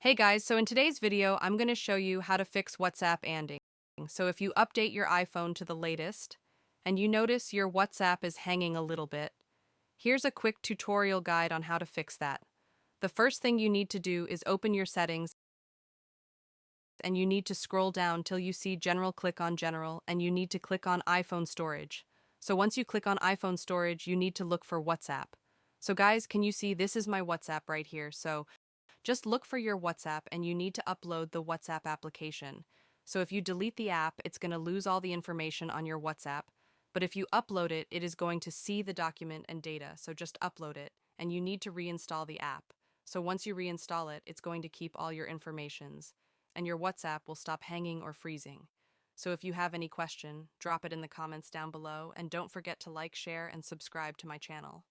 Hey guys, so in today's video, I'm going to show you how to fix WhatsApp anding. So if you update your iPhone to the latest, and you notice your WhatsApp is hanging a little bit, here's a quick tutorial guide on how to fix that. The first thing you need to do is open your settings, and you need to scroll down till you see General, click on General, and you need to click on iPhone Storage. So once you click on iPhone Storage, you need to look for WhatsApp. So guys, can you see this is my WhatsApp right here? So just look for your WhatsApp and you need to upload the WhatsApp application. So if you delete the app, it's going to lose all the information on your WhatsApp. But if you upload it, it is going to see the document and data. So just upload it and you need to reinstall the app. So once you reinstall it, it's going to keep all your informations and your WhatsApp will stop hanging or freezing. So if you have any question, drop it in the comments down below and don't forget to like, share, and subscribe to my channel.